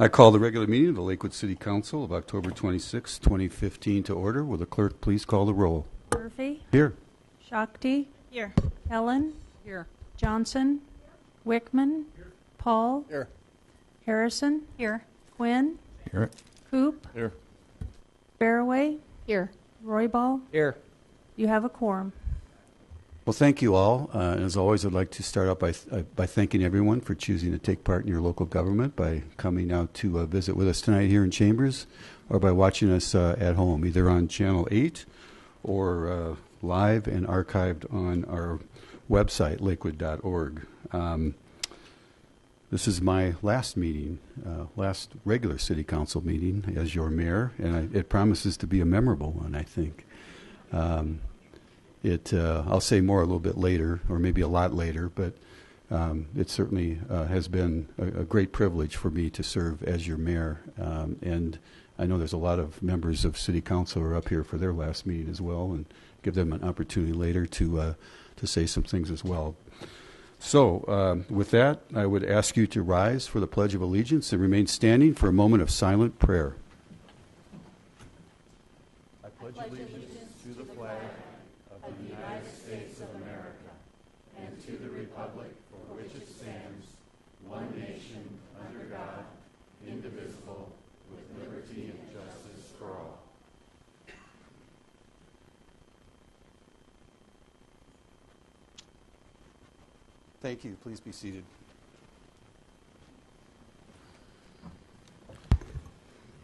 I call the regular meeting of the Lakewood City Council of October 26, 2015 to order. Will the clerk please call the roll? Murphy. Here. Shakti. Here. Ellen. Here. Johnson. Wickman. Here. Paul. Here. Harrison. Here. Quinn. Here. Coop. Here. Fairway. Here. Royball. Here. You have a quorum. Well, thank you all. As always, I'd like to start out by thanking everyone for choosing to take part in your local government by coming out to visit with us tonight here in Chambers, or by watching us at home, either on Channel 8 or live and archived on our website, lakewood.org. This is my last meeting, last regular city council meeting as your mayor, and it promises to be a memorable one, I think. I'll say more a little bit later, or maybe a lot later, but it certainly has been a great privilege for me to serve as your mayor. And I know there's a lot of members of City Council who are up here for their last meeting as well, and give them an opportunity later to say some things as well. So with that, I would ask you to rise for the Pledge of Allegiance and remain standing for a moment of silent prayer. I pledge allegiance to the flag of the United States of America and to the republic for which it stands, one nation, under God, indivisible, with liberty and justice for all. Thank you. Please be seated.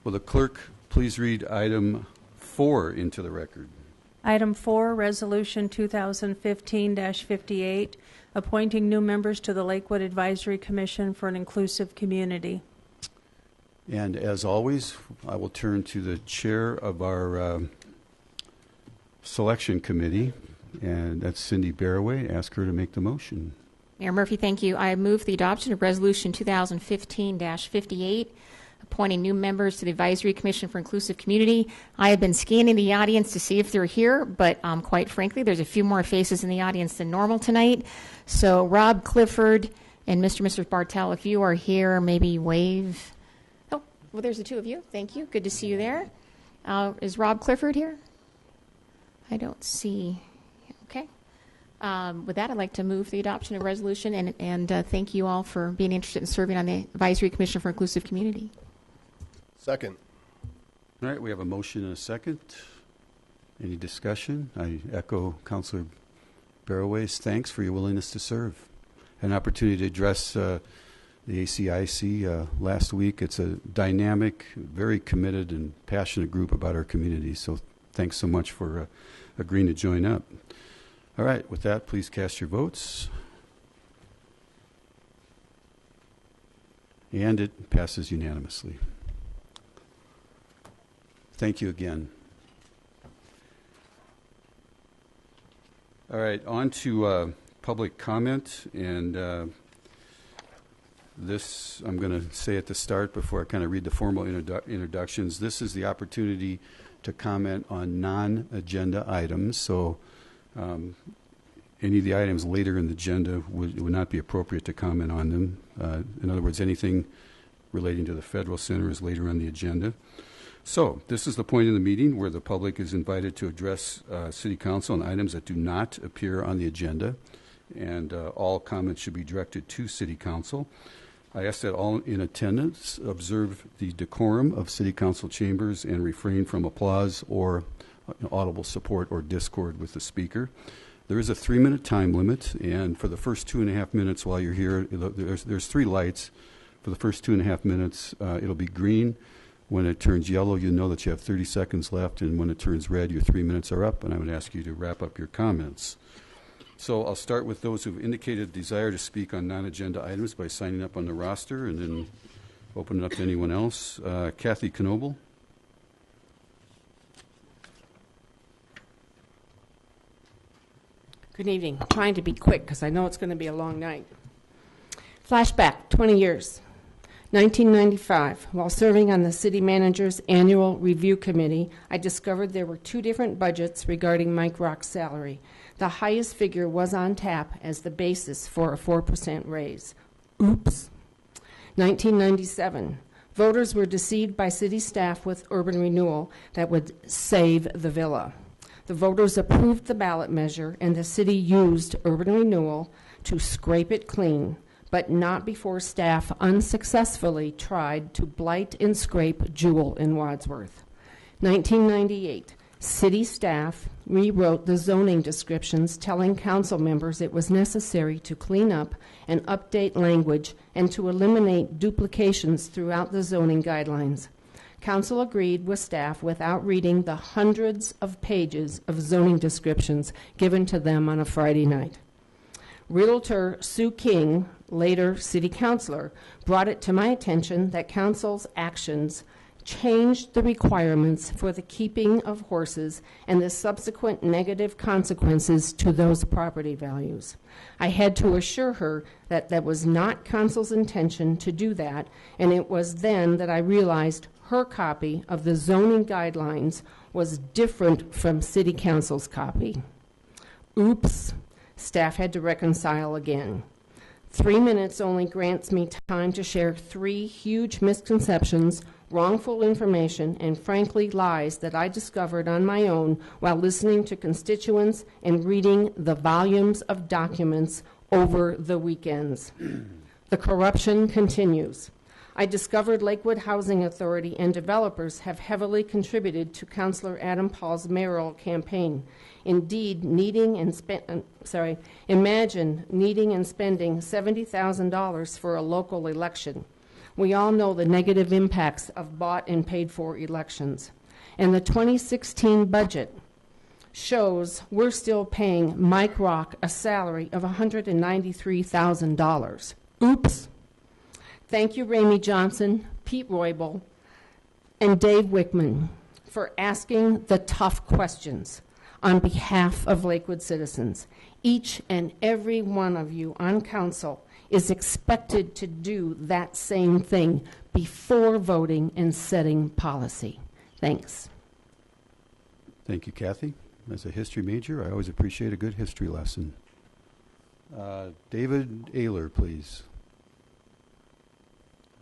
Will the clerk please read item 4 into the record? Item 4, Resolution 2015-58, appointing new members to the Lakewood Advisory Commission for an Inclusive Community. And as always, I will turn to the chair of our selection committee, and that's Cindy Barraway. Ask her to make the motion. Mayor Murphy, thank you. I move the adoption of Resolution 2015-58, appointing new members to the Advisory Commission for Inclusive Community. I have been scanning the audience to see if they're here, but quite frankly, there's a few more faces in the audience than normal tonight. So Rob Clifford and Mr. Bartell, if you are here, maybe wave. Oh, well, there's the two of you. Thank you. Good to see you there. Is Rob Clifford here? I don't see. Okay. With that, I'd like to move the adoption of resolution and thank you all for being interested in serving on the Advisory Commission for Inclusive Community. Second. All right, we have a motion and a second. Any discussion? I echo Councilor Barraway's thanks for your willingness to serve. An opportunity to address the ACIC last week. It's a dynamic, very committed and passionate group about our community, so thanks so much for agreeing to join up. All right, with that, please cast your votes. And it passes unanimously. Thank you again. All right, on to public comment, and this I'm going to say at the start before I kind of read the formal introductions. This is the opportunity to comment on non-agenda items, so any of the items later in the agenda would not be appropriate to comment on them. In other words, anything relating to the Federal Center is later on the agenda. So this is the point in the meeting where the public is invited to address City Council on items that do not appear on the agenda, and all comments should be directed to City Council. I ask that all in attendance observe the decorum of City Council chambers and refrain from applause or audible support or discord with the speaker. There is a 3-minute time limit, and for the first 2.5 minutes while you're here, there's 3 lights. For the first 2.5 minutes, it'll be green. When it turns yellow, you know that you have 30 seconds left, and when it turns red, your 3 minutes are up, and I would ask you to wrap up your comments. So I'll start with those who've indicated desire to speak on non-agenda items by signing up on the roster, and then open it up to anyone else. Kathy Knoble. Good evening. I'm trying to be quick because I know it's going to be a long night. Flashback, 20 years. 1995, while serving on the city manager's annual review committee, I discovered there were 2 different budgets regarding Mike Rock's salary. The highest figure was on tap as the basis for a 4% raise. Oops. 1997, Voters were deceived by city staff with urban renewal that would save the villa. The voters approved the ballot measure, and the city used urban renewal to scrape it clean, but not before staff unsuccessfully tried to blight and scrape Jewel in Wadsworth. 1998, city staff rewrote the zoning descriptions, telling council members it was necessary to clean up and update language and to eliminate duplications throughout the zoning guidelines. Council agreed with staff without reading the hundreds of pages of zoning descriptions given to them on a Friday night. Realtor Sue King, later city councilor, brought it to my attention that council's actions changed the requirements for the keeping of horses and the subsequent negative consequences to those property values. I had to assure her that that was not council's intention to do that, and it was then that I realized her copy of the zoning guidelines was different from city council's copy. Oops, staff had to reconcile again. 3 minutes only grants me time to share 3 huge misconceptions, wrongful information, and frankly lies that I discovered on my own while listening to constituents and reading the volumes of documents over the weekends. The corruption continues. I discovered Lakewood Housing Authority and developers have heavily contributed to Councilor Adam Paul's mayoral campaign. Indeed, imagine needing and spending $70,000 for a local election. We all know the negative impacts of bought and paid for elections. And the 2016 budget shows we're still paying Mike Rock a salary of $193,000. Oops. Thank you, Ramey Johnson, Pete Roybal, and Dave Wickman for asking the tough questions on behalf of Lakewood citizens. Each and every one of you on council is expected to do that same thing before voting and setting policy. Thanks. Thank you, Kathy. As a history major, I always appreciate a good history lesson. David Ayler, please.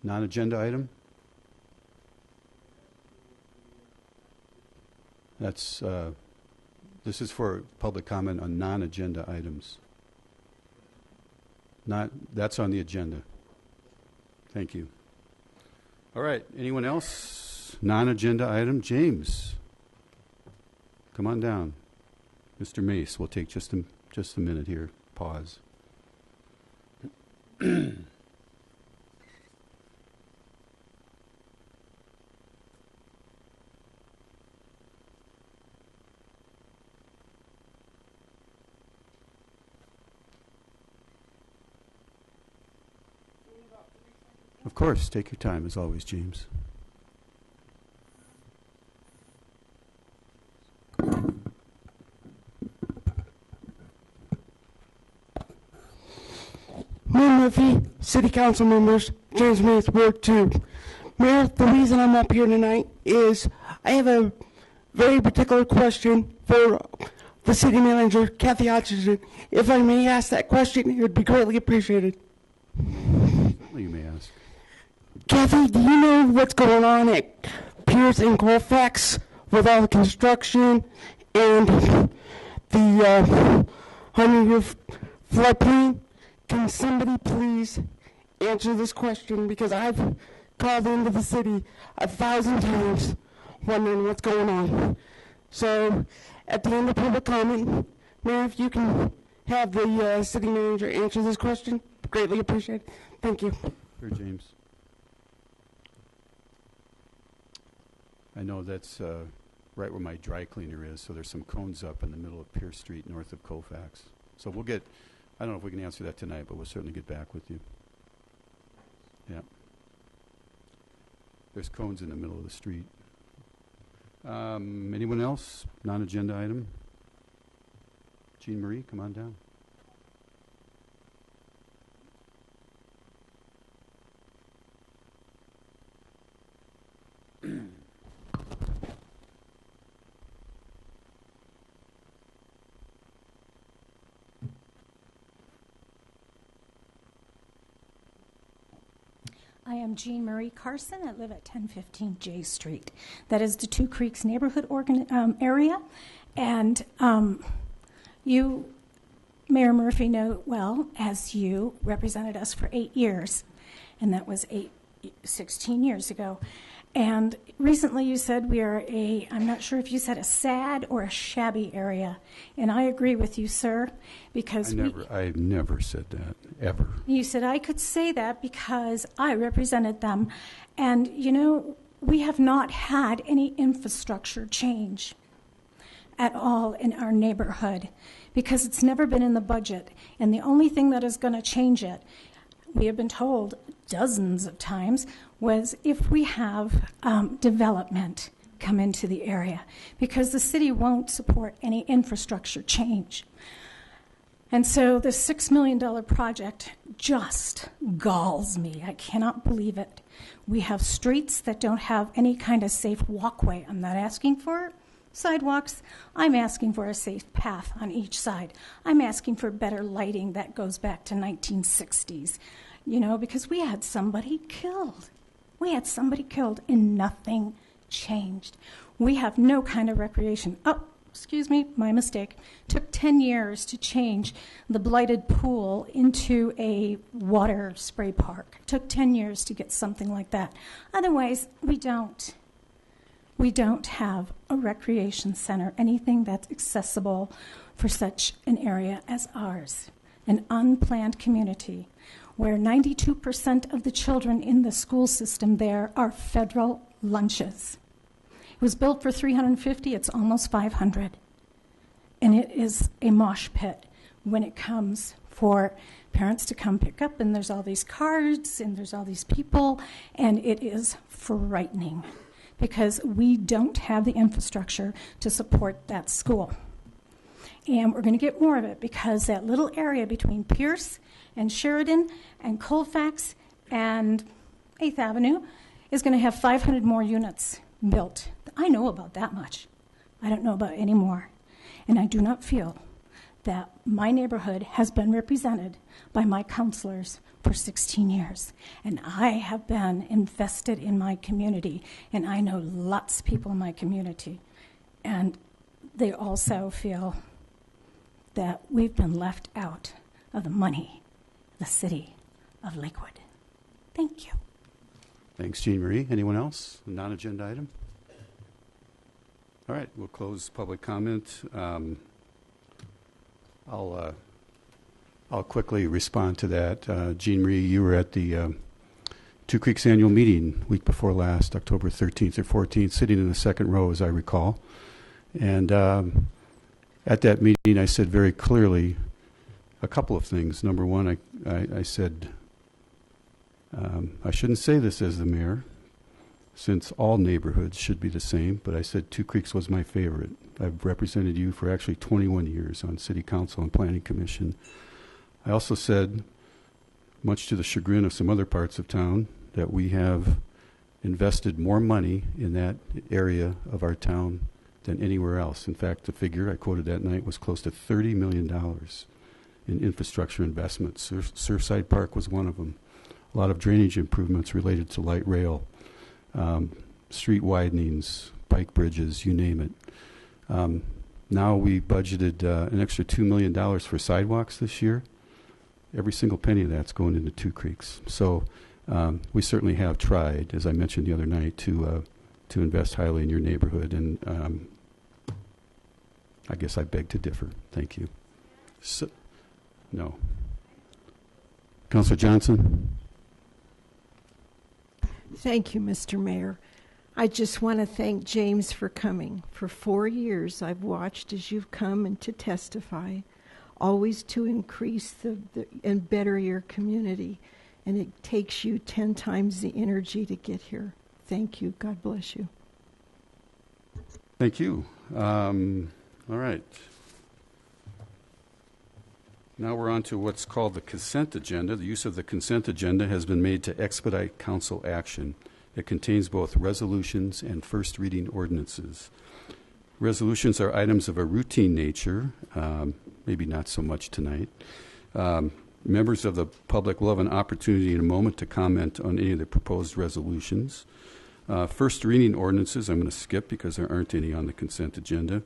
Non-agenda item? That's, this is for public comment on non-agenda items. That's on the agenda. Thank you. All right, anyone else? Non-agenda item? James, come on down. Mr. Mace, we'll take just a minute here. Pause. Of course, take your time as always, James. Mayor Murphy, City Council members, James Mace, Ward 2. Mayor, the reason I'm up here tonight is I have a very particular question for the City Manager, Kathy Hutchinson. If I may ask that question, it would be greatly appreciated. You may ask. Kathy, do you know what's going on at Pierce and Colfax with all the construction and the 100-year floodplain? Can somebody please answer this question? Because I've called into the city 1,000 times wondering what's going on. So at the end of public comment, Mayor, if you can have the city manager answer this question, greatly appreciated. Thank you. Here, James. I know that's right where my dry cleaner is, so there's some cones up in the middle of Pierce Street north of Colfax. So we'll get, I don't know if we can answer that tonight, but we'll certainly get back with you. Yeah. There's cones in the middle of the street. Anyone else? Non-agenda item? Jean Marie, come on down. I am Jean Marie Carson. I live at 1015 J Street. That is the Two Creeks neighborhood area. And you, Mayor Murphy, know well, as you represented us for 8 years. And that was 16 years ago. And recently you said we are I'm not sure if you said a sad or a shabby area. And I agree with you, sir, because I've never said that, ever. You said I could say that because I represented them. And, we have not had any infrastructure change at all in our neighborhood because it's never been in the budget. And the only thing that is going to change it, we have been told dozens of times, was if we have development come into the area, because the city won't support any infrastructure change. And so the $6 million project just galls me. I cannot believe it. We have streets that don't have any kind of safe walkway. I'm not asking for sidewalks. I'm asking for a safe path on each side. I'm asking for better lighting that goes back to 1960s, because we had somebody killed. And nothing changed. We have no kind of recreation. Oh, excuse me, my mistake. Took 10 years to change the blighted pool into a water spray park. Took 10 years to get something like that. Otherwise, we don't have a recreation center, anything that's accessible for such an area as ours, an unplanned community where 92% of the children in the school system there are federal lunches. It was built for $350, it's almost $500. And it is a mosh pit when it comes for parents to come pick up, and there's all these cards, and there's all these people, and it is frightening because we don't have the infrastructure to support that school. And we're going to get more of it because that little area between Pierce and Sheridan and Colfax and 8th Avenue is going to have 500 more units built. I know about that much. I don't know about any more. And I do not feel that my neighborhood has been represented by my counselors for 16 years. And I have been invested in my community, and I know lots of people in my community. And they also feel that we've been left out of the money, the city of Lakewood. Thank you. Thanks, Jean Marie. Anyone else? A non-agenda item? All right, we'll close public comment. I'll quickly respond to that. Jean Marie, you were at the Two Creeks annual meeting week before last, October 13th or 14th, sitting in the second row, as I recall. And at that meeting, I said very clearly a couple of things. Number one, I said, I shouldn't say this as the mayor, since all neighborhoods should be the same, but I said Two Creeks was my favorite. I've represented you for actually 21 years on City Council and Planning Commission. I also said, much to the chagrin of some other parts of town, that we have invested more money in that area of our town than anywhere else. In fact, the figure I quoted that night was close to $30 million in infrastructure investments. Surfside Park was one of them. A lot of drainage improvements related to light rail, street widenings, bike bridges, you name it. Now we budgeted an extra $2 million for sidewalks this year. Every single penny of that's going into Two Creeks. So we certainly have tried, as I mentioned the other night, to invest highly in your neighborhood, and I guess I beg to differ. Thank you. No. Councilor Johnson? Thank you, Mr. Mayor. I just want to thank James for coming. For 4 years, I've watched as you've come and to testify, always to increase and better your community. And it takes you 10 times the energy to get here. Thank you. God bless you. Thank you. All right. Now we're on to what's called the consent agenda. The use of the consent agenda has been made to expedite council action. It contains both resolutions and first reading ordinances. Resolutions are items of a routine nature, maybe not so much tonight. Members of the public will have an opportunity in a moment to comment on any of the proposed resolutions. First reading ordinances, I'm going to skip because there aren't any on the consent agenda.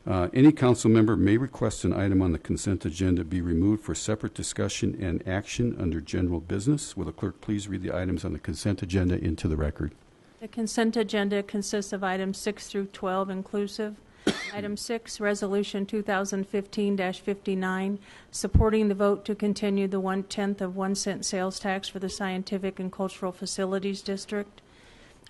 Any council member may request an item on the consent agenda be removed for separate discussion and action under general business. Will the clerk please read the items on the consent agenda into the record? The consent agenda consists of items 6 through 12 inclusive. Item 6, Resolution 2015-59, supporting the vote to continue the 1/10 of 1 cent sales tax for the Scientific and Cultural Facilities District.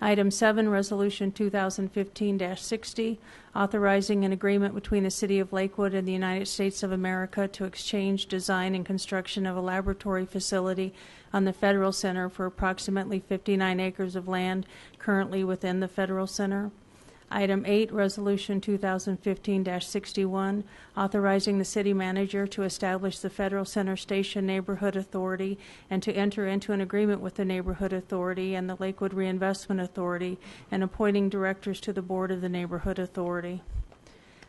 Item 7, Resolution 2015-60, authorizing an agreement between the City of Lakewood and the United States of America to exchange design and construction of a laboratory facility on the Federal Center for approximately 59 acres of land currently within the Federal Center. Item 8, Resolution 2015-61, authorizing the city manager to establish the Federal Center Station Neighborhood Authority and to enter into an agreement with the Neighborhood Authority and the Lakewood Reinvestment Authority and appointing directors to the board of the Neighborhood Authority.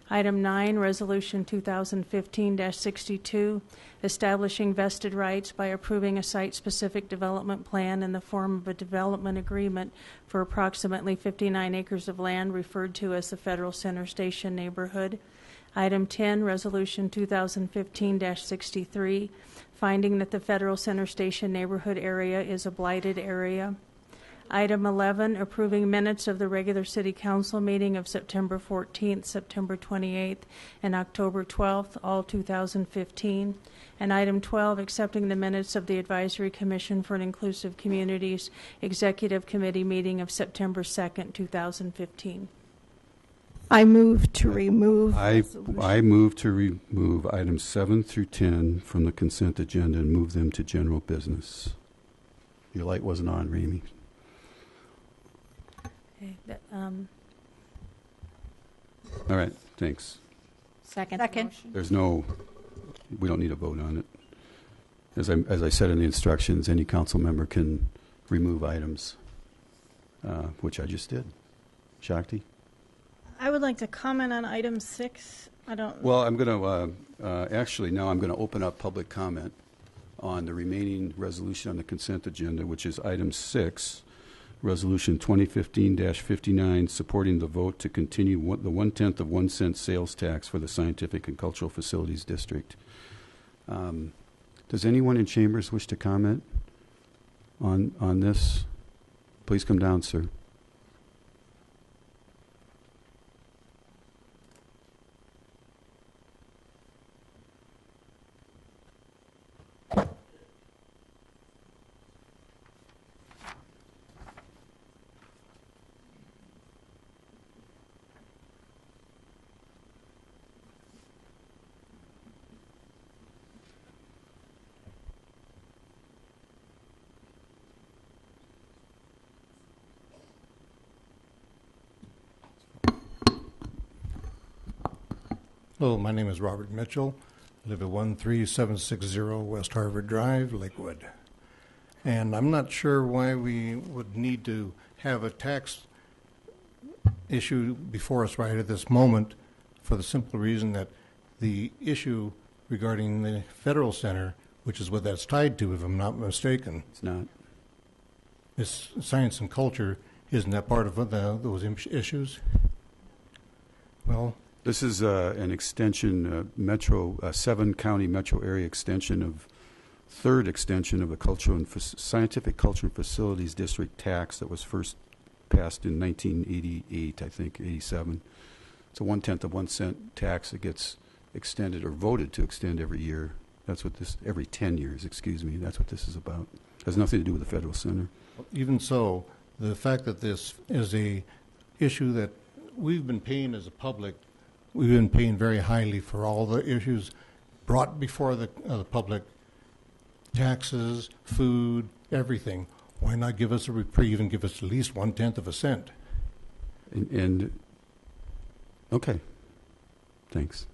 Item 9, Resolution 2015-62, establishing vested rights by approving a site-specific development plan in the form of a development agreement for approximately 59 acres of land referred to as the Federal Center Station neighborhood. Item 10, Resolution 2015-63, finding that the Federal Center Station neighborhood area is a blighted area. Item 11, approving minutes of the regular City Council meeting of September 14th, September 28th, and October 12th, all 2015. And item 12, accepting the minutes of the Advisory Commission for an Inclusive Communities Executive Committee meeting of September 2nd, 2015. I move to remove. I move to remove items 7 through 10 from the consent agenda and move them to general business. Your light wasn't on, Ramey. Okay, All right, thanks. Second. There's no, we don't need a vote on it. As I said in the instructions, any council member can remove items, which I just did. Shakti? I would like to comment on item 6. Well, I'm going to, actually, now I'm going to open up public comment on the remaining resolution on the consent agenda, which is item 6, Resolution 2015-59, supporting the vote to continue the 1/10 of 1 cent sales tax for the Scientific and Cultural Facilities District. Does anyone in chambers wish to comment on this? Please come down, sir. Hello, my name is Robert Mitchell. I live at 13760 West Harvard Drive, Lakewood. And I'm not sure why we would need to have a tax issue before us right at this moment, for the simple reason that the issue regarding the Federal Center, which is what that's tied to, if I'm not mistaken. It's not. It's science and culture. Isn't that part of those issues? Well, this is an extension, seven-county metro area extension of third extension of the Scientific Culture and Facilities District tax that was first passed in 1988, I think, 87. It's a 1/10 of 1 cent tax that gets extended or voted to extend every year. That's what this, every 10 years, excuse me. That's what this is about. It has nothing to do with the Federal Center. Even so, the fact that this is a issue that we've been paying as a public, we've been paying very highly for all the issues brought before the public, taxes, food, everything. Why not give us a reprieve and give us at least 1/10 of a cent? And okay, thanks.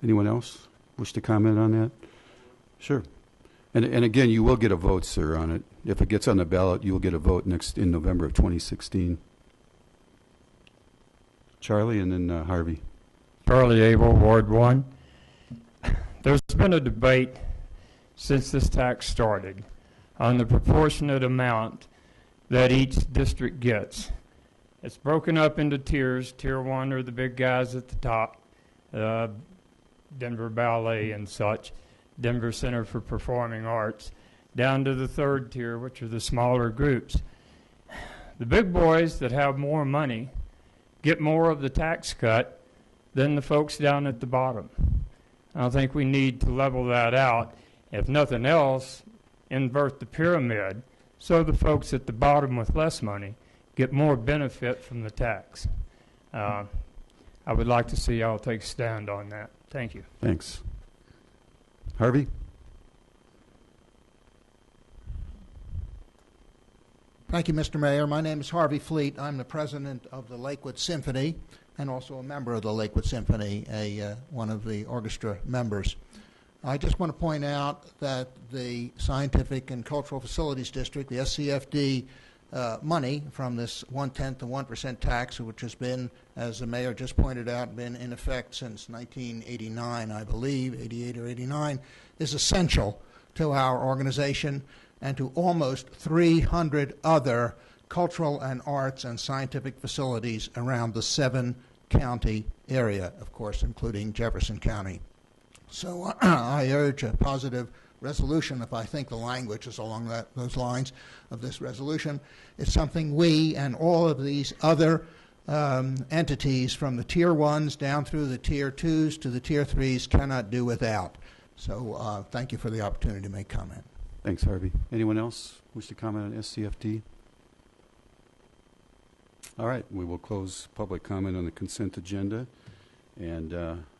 Anyone else wish to comment on that? Sure. And again, you will get a vote, sir, on it. If it gets on the ballot, you will get a vote in November of 2016. Charlie and then Harvey. Charlie Abel, Ward 1. There's been a debate since this tax started on the proportionate amount that each district gets. It's broken up into tiers. Tier 1 are the big guys at the top, Denver Ballet and such, Denver Center for Performing Arts, down to the third tier, which are the smaller groups. The big boys that have more money get more of the tax cut than the folks down at the bottom. I think we need to level that out. If nothing else, invert the pyramid so the folks at the bottom with less money get more benefit from the tax. I would like to see y'all take a stand on that. Thank you. Thanks. Harvey? Thank you, Mr. Mayor. My name is Harvey Fleet. I'm the president of the Lakewood Symphony and also a member of the Lakewood Symphony, one of the orchestra members. I just want to point out that the Scientific and Cultural Facilities District, the SCFD, money from this 1/10 to 1% tax, which has been, as the mayor just pointed out, been in effect since 1989, I believe, 88 or 89, is essential to our organization and to almost 300 other cultural and arts and scientific facilities around the 7-county area, of course, including Jefferson County. So I urge a positive resolution. If I think the language is along those lines of this resolution, it's something we and all of these other entities from the Tier 1s down through the Tier 2s to the Tier 3s cannot do without. So thank you for the opportunity to make comment. Thanks, Harvey. Anyone else wish to comment on SCFD? All right, we will close public comment on the consent agenda, and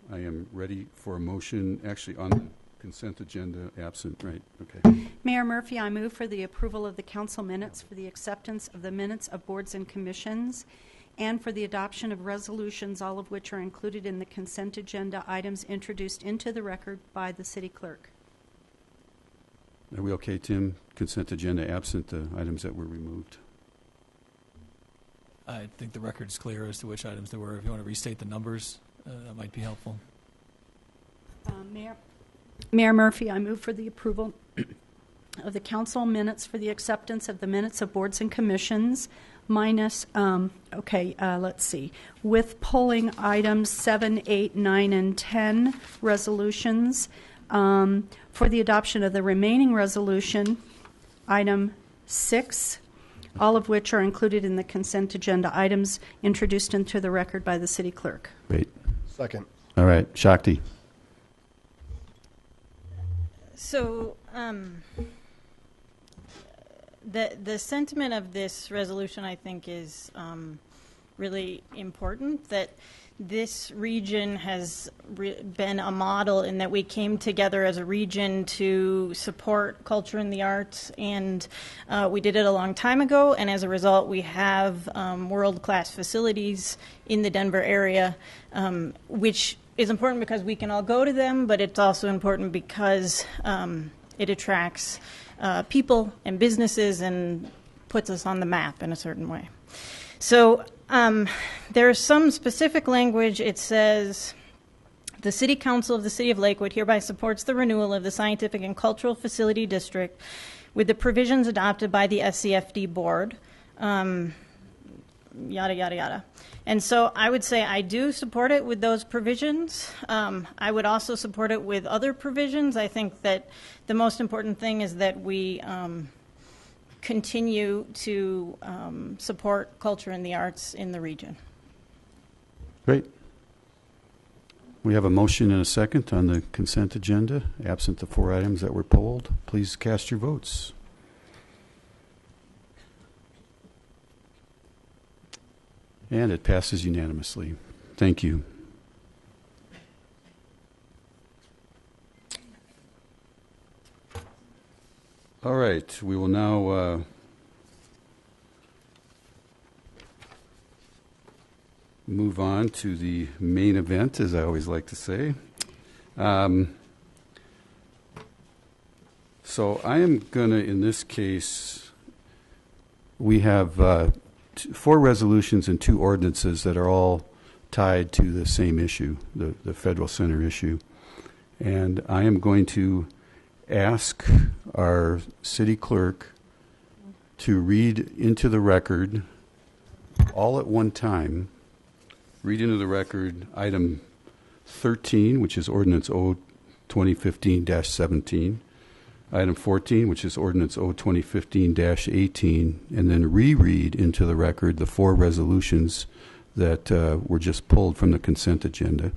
I am ready for a motion, actually on the consent agenda, absent, right? Okay. Mayor Murphy, I move for the approval of the council minutes, for the acceptance of the minutes of boards and commissions, and for the adoption of resolutions, all of which are included in the consent agenda items introduced into the record by the city clerk. Are we okay, Tim? Consent agenda absent the items that were removed. I think the record is clear as to which items there were. If you want to restate the numbers, that might be helpful. Mayor Murphy, I move for the approval of the council minutes for the acceptance of the minutes of boards and commissions minus, let's see, with polling items 7, 8, 9, and 10 resolutions, for the adoption of the remaining resolution, item 6, all of which are included in the consent agenda items introduced into the record by the city clerk. Great. Second. All right, Shakti. So the sentiment of this resolution, I think, is really important, that this region has been a model in that we came together as a region to support culture and the arts, and we did it a long time ago, and as a result we have world-class facilities in the Denver area, which is important because we can all go to them, but it's also important because it attracts people and businesses and puts us on the map in a certain way. So there's some specific language. It says, the City Council of the City of Lakewood hereby supports the renewal of the Scientific and Cultural Facility District with the provisions adopted by the SCFD Board, yada, yada, yada. And so I would say I do support it with those provisions. I would also support it with other provisions. I think that the most important thing is that we continue to support culture and the arts in the region. Great. We have a motion and a second on the consent agenda, absent the 4 items that were polled. Please cast your votes. And it passes unanimously. Thank you. All right, we will now move on to the main event, as I always like to say. So I am going to, in this case, we have 4 resolutions and 2 ordinances that are all tied to the same issue, the Federal Center issue. And I am going to ask our city clerk to read into the record, all at one time, read into the record item 13, which is ordinance O 2015-17, item 14, which is ordinance O 2015-18, and then reread into the record the 4 resolutions that were just pulled from the consent agenda.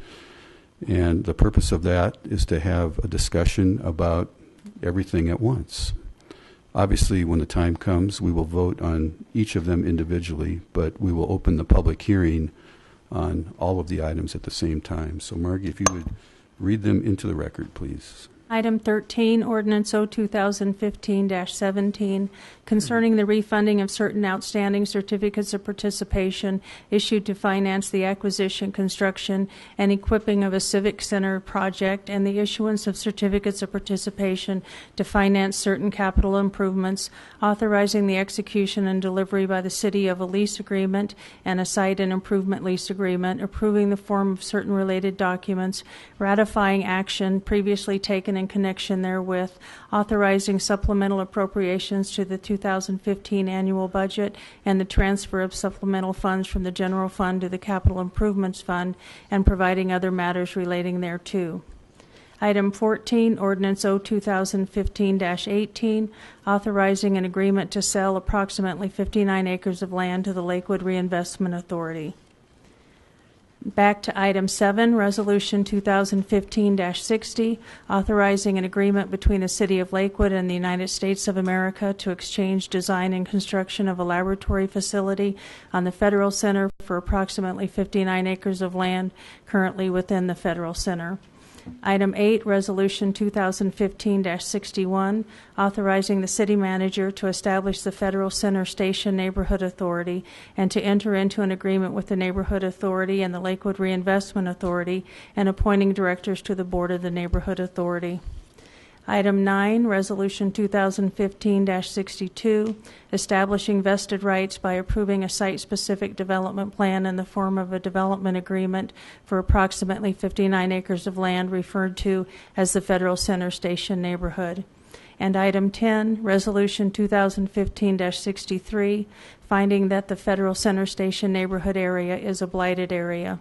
And the purpose of that is to have a discussion about everything at once. Obviously, when the time comes, we will vote on each of them individually, but we will open the public hearing on all of the items at the same time. So, Margie, if you would read them into the record, please. Item 13, Ordinance O 2015-17, concerning the refunding of certain outstanding certificates of participation issued to finance the acquisition, construction, and equipping of a civic center project, and the issuance of certificates of participation to finance certain capital improvements, authorizing the execution and delivery by the city of a lease agreement and a site and improvement lease agreement, approving the form of certain related documents, ratifying action previously taken in connection therewith, authorizing supplemental appropriations to the 2015 annual budget and the transfer of supplemental funds from the general fund to the capital improvements fund, and providing other matters relating thereto. Item 14, Ordinance O 2015-18, authorizing an agreement to sell approximately 59 acres of land to the Lakewood Reinvestment Authority. Back to item 7, Resolution 2015-60, authorizing an agreement between the City of Lakewood and the United States of America to exchange design and construction of a laboratory facility on the Federal Center for approximately 59 acres of land currently within the Federal Center. Item 8, Resolution 2015-61, authorizing the city manager to establish the Federal Center Station Neighborhood Authority and to enter into an agreement with the Neighborhood Authority and the Lakewood Reinvestment Authority, and appointing directors to the Board of the Neighborhood Authority. Item 9, Resolution 2015-62, establishing vested rights by approving a site-specific development plan in the form of a development agreement for approximately 59 acres of land referred to as the Federal Center Station neighborhood. And item 10, Resolution 2015-63, finding that the Federal Center Station neighborhood area is a blighted area.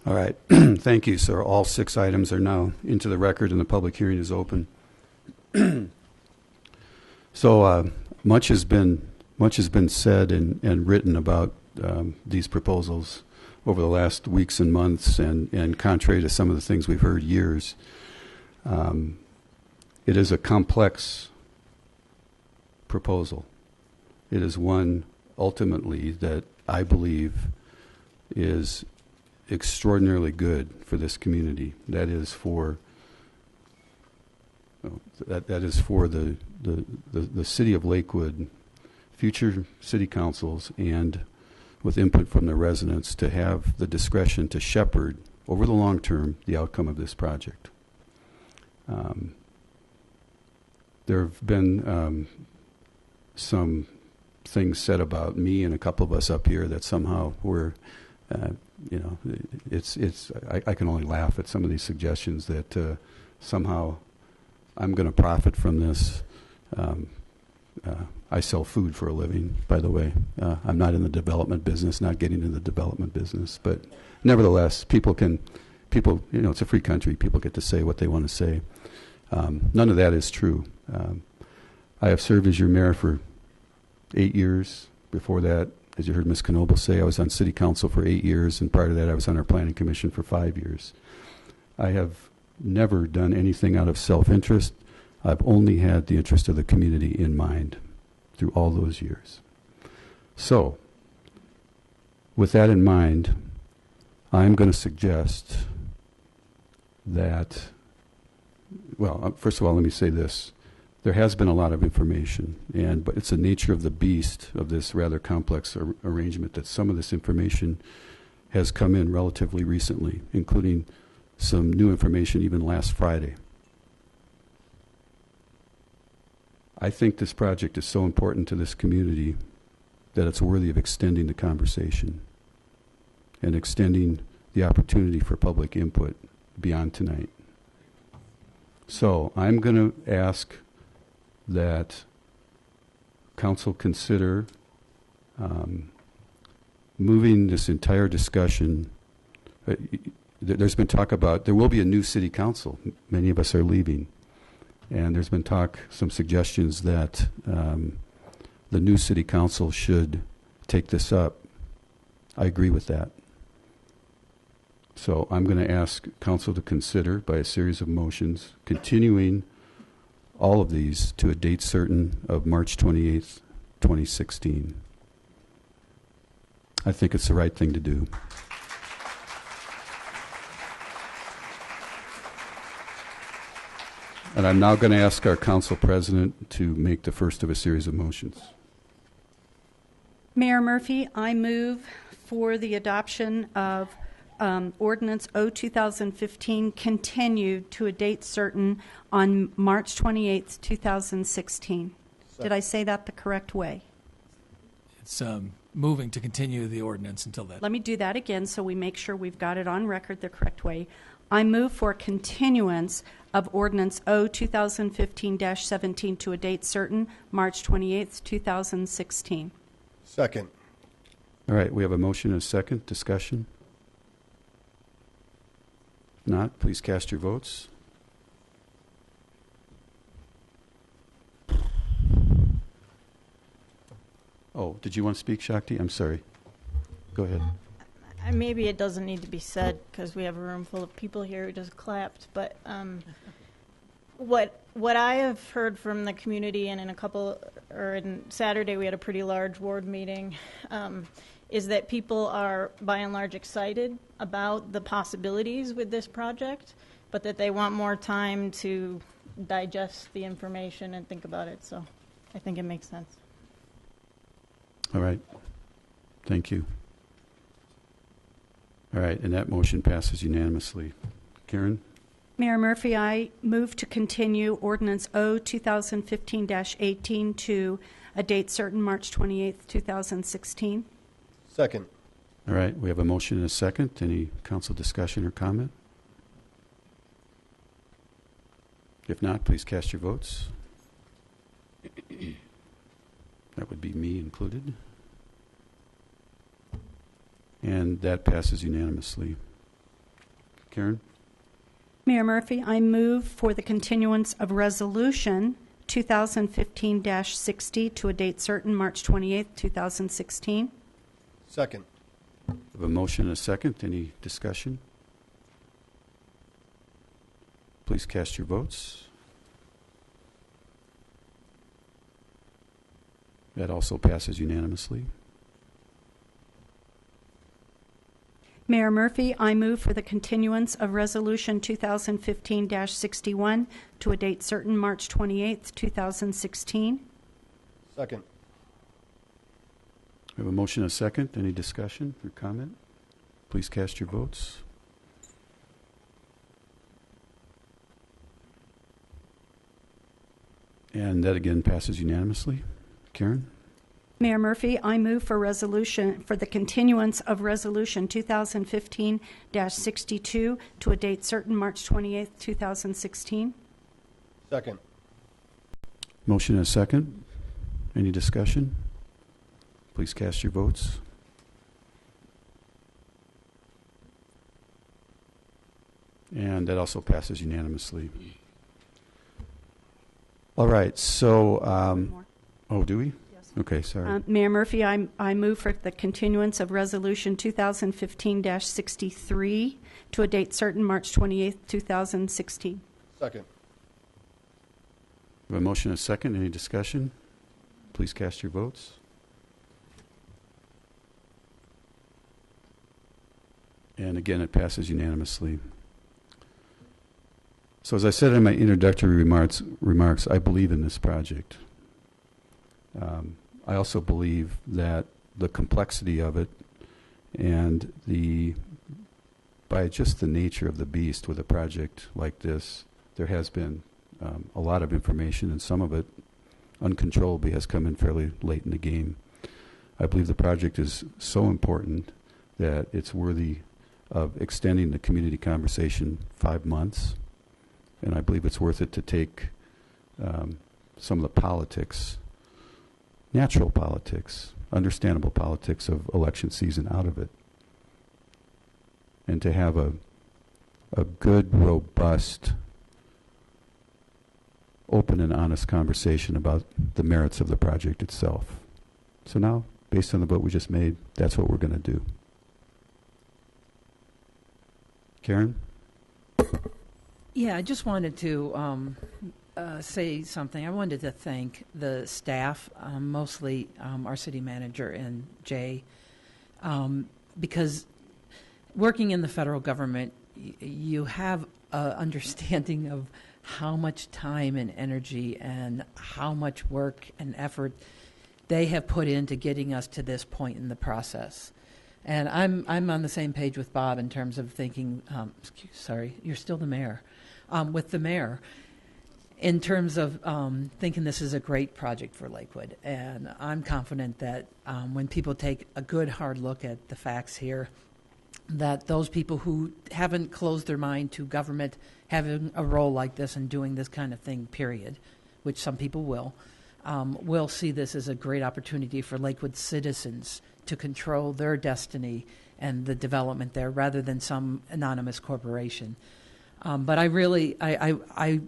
All right. Thank you, sir. All 6 items are now into the record and the public hearing is open. So much has been said and written about these proposals over the last weeks and months, and contrary to some of the things we've heard years, it is a complex proposal. It is one ultimately that I believe is extraordinarily good for this community. That is for the city of Lakewood, future city councils, and with input from the residents to have the discretion to shepherd over the long term the outcome of this project. There have been some things said about me and a couple of us up here that somehow we're I can only laugh at some of these suggestions that somehow I'm going to profit from this. I sell food for a living, by the way. I'm not in the development business, not getting into the development business, but nevertheless, people, it's a free country. People get to say what they want to say. None of that is true. I have served as your mayor for 8 years. Before that, as you heard Ms. Knoble say, I was on city council for 8 years, and prior to that I was on our planning commission for 5 years. I have never done anything out of self-interest. I've only had the interest of the community in mind through all those years. So, with that in mind, I'm going to suggest that, well, first of all, let me say this. There has been a lot of information, but it's the nature of the beast of this rather complex arrangement that some of this information has come in relatively recently, including some new information even last Friday. I think this project is so important to this community that it's worthy of extending the conversation and extending the opportunity for public input beyond tonight. So I'm going to ask that council consider moving this entire discussion. There's been talk about there will be a new city council. Many of us are leaving. And there's been talk, some suggestions that the new city council should take this up. I agree with that. So I'm going to ask council to consider by a series of motions continuing all of these to a date certain of March 28th, 2016. I think it's the right thing to do. And I'm now going to ask our council president to make the first of a series of motions. Mayor Murphy, I move for the adoption of Ordinance O 2015 continued to a date certain on March 28th, 2016. Did I say that the correct way? It's moving to continue the ordinance until then. Let me do that again so we make sure we've got it on record the correct way. I move for continuance of Ordinance O 2015-17 to a date certain, March 28th, 2016. Second. All right, we have a motion and a second. Discussion? If not, please cast your votes. Oh, did you want to speak, Shakti? I'm sorry. Go ahead. Maybe it doesn't need to be said because we have a room full of people here who just clapped. But what I have heard from the community, and in Saturday we had a pretty large ward meeting, is that people are by and large excited about the possibilities with this project, but that they want more time to digest the information and think about it. So I think it makes sense. All right. Thank you. All right, and that motion passes unanimously. Karen? Mayor Murphy, I move to continue Ordinance O 2015-18 to a date certain, March 28th, 2016. Second. All right, we have a motion and a second. Any council discussion or comment? If not, please cast your votes. That would be me included. And that passes unanimously. Karen? Mayor Murphy, I move for the continuance of Resolution 2015-60 to a date certain, March 28th, 2016. Second. We have a motion and a second. Any discussion? Please cast your votes. That also passes unanimously. Mayor Murphy, I move for the continuance of Resolution 2015-61 to a date certain, March 28th, 2016. Second. We have a motion and a second. Any discussion or comment? Please cast your votes. And that again passes unanimously. Karen? Mayor Murphy, I move for the continuance of Resolution 2015-62 to a date certain, March 28th, 2016. Second. Motion and a second. Any discussion? Please cast your votes. And that also passes unanimously. All right, so, oh, do we? Okay, sorry. Mayor Murphy, I move for the continuance of Resolution 2015-63 to a date certain, March 28th, 2016. Second. We have a motion and a second. Any discussion? Please cast your votes. And again, it passes unanimously. So as I said in my introductory remarks, I believe in this project. I also believe that the complexity of it and by just the nature of the beast with a project like this, there has been a lot of information, and some of it uncontrollably has come in fairly late in the game. I believe the project is so important that it's worthy of extending the community conversation 5 months And I believe it's worth it to take some of the politics, natural politics, understandable politics of election season out of it. And to have a good, robust, open and honest conversation about the merits of the project itself. So now, based on the vote we just made, that's what we're going to do. Karen? Yeah, I just wanted to say something. I wanted to thank the staff, mostly our city manager and Jay, because working in the federal government, you have an understanding of how much time and energy and how much work and effort they have put into getting us to this point in the process. And I'm on the same page with Bob in terms of thinking, sorry, you're still the mayor, with the mayor, in terms of thinking this is a great project for Lakewood. And I'm confident that when people take a good, hard look at the facts here, that those people who haven't closed their mind to government having a role like this and doing this kind of thing, period, which some people will see this as a great opportunity for Lakewood citizens to control their destiny and the development there rather than some anonymous corporation. But I really, I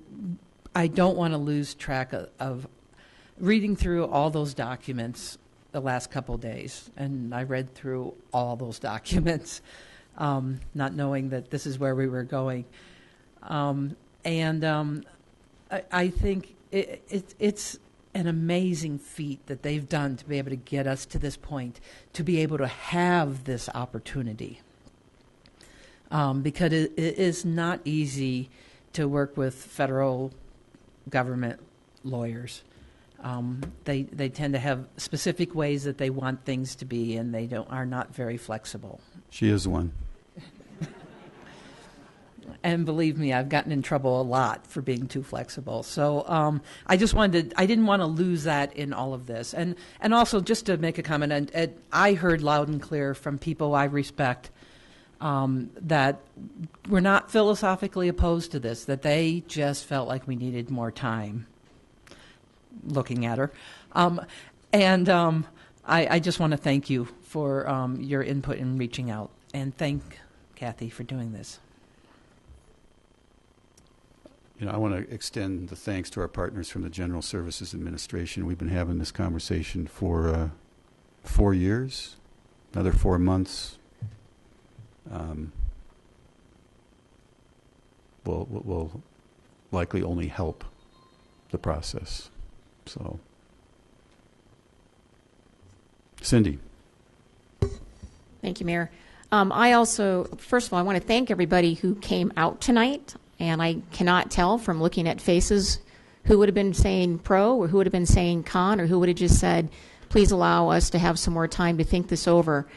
don't want to lose track of reading through all those documents the last couple of days. And I read through all those documents, not knowing that this is where we were going. I think it's an amazing feat that they've done to be able to get us to this point, to be able to have this opportunity. Because it is not easy to work with federal government lawyers. They tend to have specific ways that they want things to be, and they are not very flexible. She is one. And believe me, I've gotten in trouble a lot for being too flexible. So I didn't want to lose that in all of this. And also, just to make a comment, and I heard loud and clear from people I respect that we're not philosophically opposed to this, that they just felt like we needed more time. Looking at her. I just want to thank you for your input in reaching out, and thank Kathy for doing this. I want to extend the thanks to our partners from the General Services Administration. We've been having this conversation for 4 years, another 4 months. Will likely only help the process. So, Cindy. Thank you, Mayor. I also, first of all, I want to thank everybody who came out tonight. And I cannot tell from looking at faces who would have been saying pro or who would have been saying con or who would have just said, please allow us to have some more time to think this over.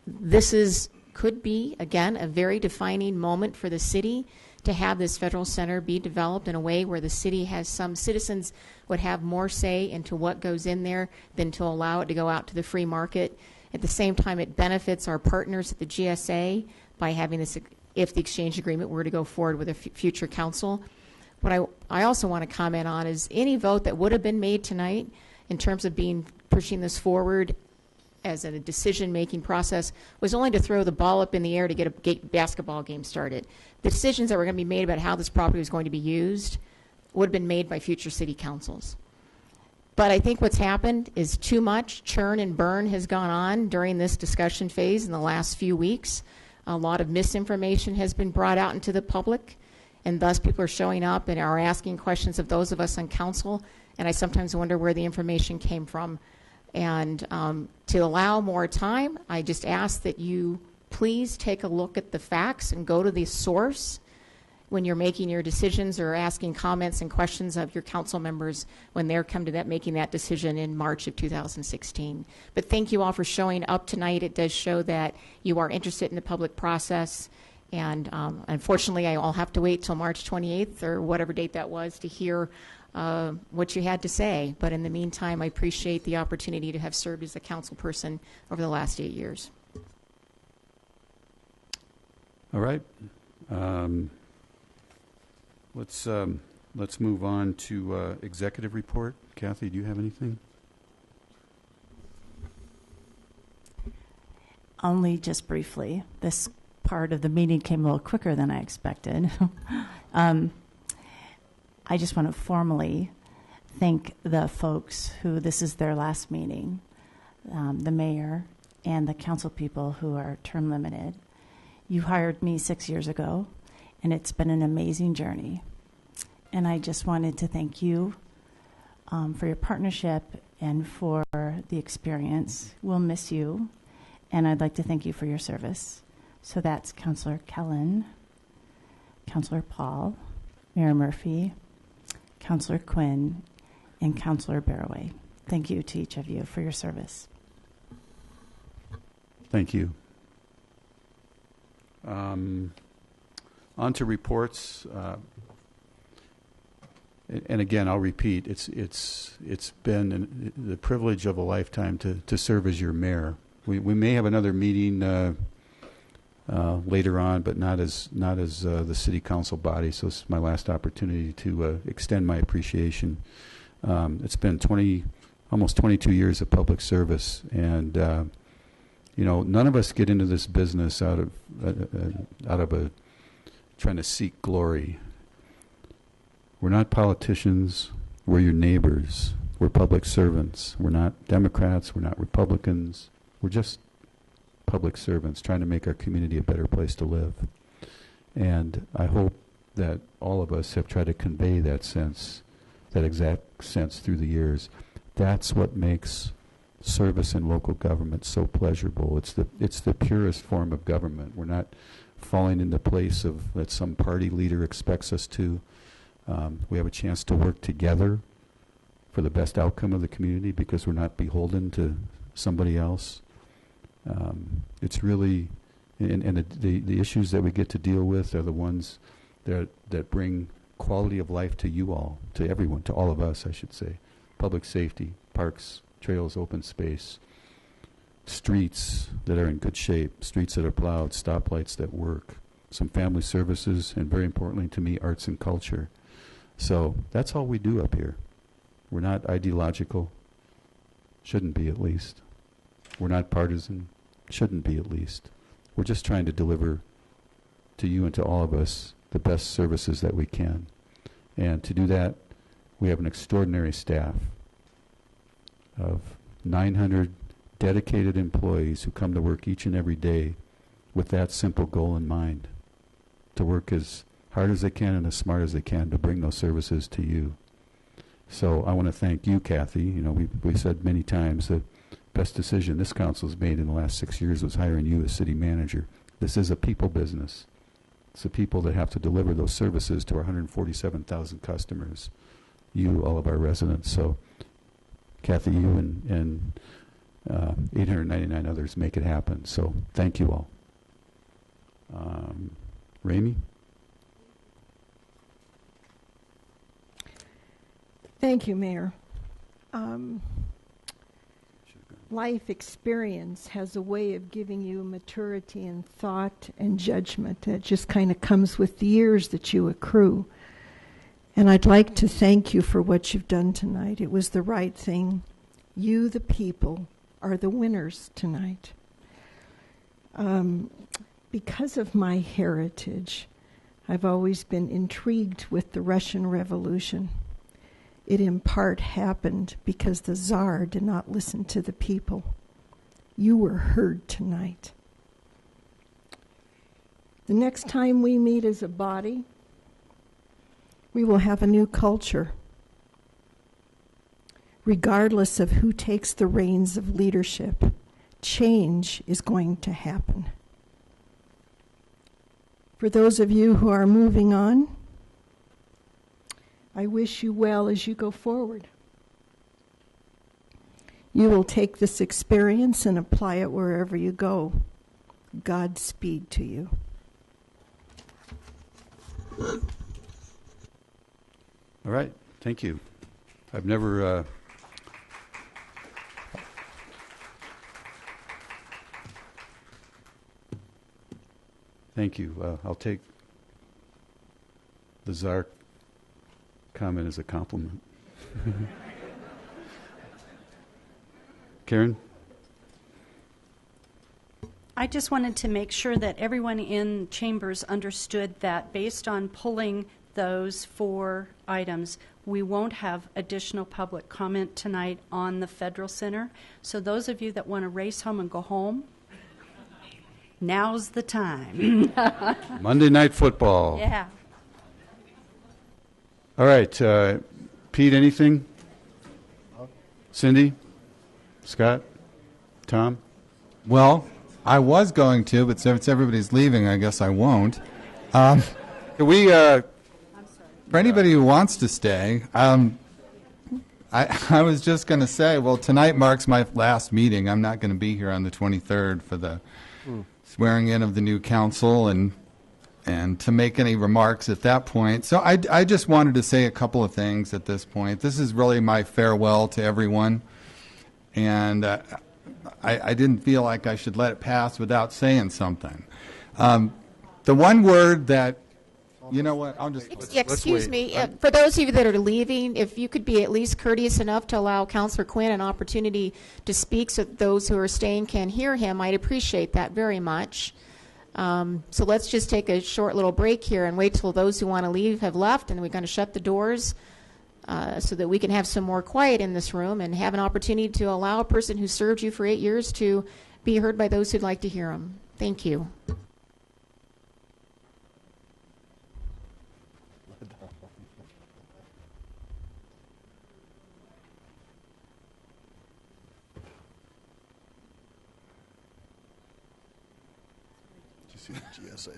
This could be, again, a very defining moment for the city to have this federal center be developed in a way where the city has some citizens would have more say into what goes in there than to allow it to go out to the free market. At the same time, it benefits our partners at the GSA by having this, if the exchange agreement were to go forward with a future council. What I also want to comment on is any vote that would have been made tonight in terms of pushing this forward as a decision-making process was only to throw the ball up in the air to get a basketball game started. The decisions that were going to be made about how this property was going to be used would have been made by future city councils. But I think what's happened is too much churn and burn has gone on during this discussion phase in the last few weeks. A lot of misinformation has been brought out into the public, and thus people are showing up and are asking questions of those of us on council, and I sometimes wonder where the information came from. And to allow more time, I just ask that you please take a look at the facts and go to the source when you're making your decisions or asking comments and questions of your council members when they're come to making that decision in March of 2016. But thank you all for showing up tonight. It does show that you are interested in the public process. And unfortunately, I'll have to wait till March 28th or whatever date that was to hear what you had to say. But in the meantime, I appreciate the opportunity to have served as a council person over the last 8 years. All right. Let's move on to executive report. Kathy, do you have anything? Only just briefly. This part of the meeting came a little quicker than I expected. I just want to formally thank the folks who this is their last meeting, the mayor and the council people who are term limited. You hired me 6 years ago, and it's been an amazing journey. And I just wanted to thank you for your partnership and for the experience. We'll miss you. And I'd like to thank you for your service. So that's Councilor Kellen, Councilor Paul, Mayor Murphy, Councilor Quinn, and Councilor Barraway. Thank you to each of you for your service. Thank you. On to reports. And again, I'll repeat, it's been the privilege of a lifetime to serve as your mayor. We may have another meeting later on, but not as the city council body. So this is my last opportunity to extend my appreciation. It's been almost 22 years of public service, and none of us get into this business out of trying to seek glory. We're not politicians. We're your neighbors. We're public servants. We're not Democrats. We're not Republicans. We're just public servants trying to make our community a better place to live. And I hope that all of us have tried to convey that sense, that exact sense through the years. That's what makes service in local government so pleasurable. It's the purest form of government. We're not falling into place that some party leader expects us to. We have a chance to work together for the best outcome of the community because we're not beholden to somebody else. It's really, and the issues that we get to deal with are the ones that bring quality of life to you all, to everyone, to all of us, I should say. Public safety, parks, trails, open space, streets that are in good shape, streets that are plowed, stoplights that work, some family services, and very importantly to me, arts and culture. So that's all we do up here. We're not ideological, shouldn't be at least. We're not partisan, shouldn't be at least. We're just trying to deliver to you and to all of us the best services that we can. And to do that, we have an extraordinary staff of 900 dedicated employees who come to work each and every day with that simple goal in mind, to work as hard as they can and as smart as they can to bring those services to you. So I want to thank you, Kathy. We said many times the best decision this council's made in the last 6 years was hiring you as city manager. This is a people business. It's the people that have to deliver those services to our 147,000 customers, you, all of our residents. So Kathy, you and 899 others make it happen. So thank you all. Ramey? Thank you, Mayor. Life experience has a way of giving you maturity and thought and judgment that just kind of comes with the years that you accrue. And I'd like to thank you for what you've done tonight. It was the right thing. You, the people, are the winners tonight. Because of my heritage, I've always been intrigued with the Russian Revolution. It in part happened because the Tsar did not listen to the people. You were heard tonight. The next time we meet as a body, we will have a new culture. Regardless of who takes the reins of leadership, change is going to happen. For those of you who are moving on, I wish you well as you go forward. You will take this experience and apply it wherever you go. Godspeed to you. All right, thank you. I've never thank you. I'll take the Czar comment as a compliment. Karen? I just wanted to make sure that everyone in chambers understood that based on pulling those 4 items, we won't have additional public comment tonight on the Federal Center. So those of you that want to race home and go home, now's the time. Monday Night Football. Yeah. All right. Pete, anything? Cindy? Scott? Tom? Well, I was going to, but since everybody's leaving, I guess I won't. Can we... For anybody who wants to stay, I was just going to say, well, tonight marks my last meeting. I'm not going to be here on the 23rd for the swearing in of the new council and to make any remarks at that point. So I just wanted to say a couple of things at this point. This is really my farewell to everyone, and I didn't feel like I should let it pass without saying something. The one word that, you know what, I'll just... Excuse me, for those of you that are leaving, if you could be at least courteous enough to allow Councilor Quinn an opportunity to speak so that those who are staying can hear him, I'd appreciate that very much. So let's just take a short little break here and wait till those who want to leave have left, and we're going to shut the doors so that we can have some more quiet in this room and have an opportunity to allow a person who served you for 8 years to be heard by those who'd like to hear him. Thank you. GSA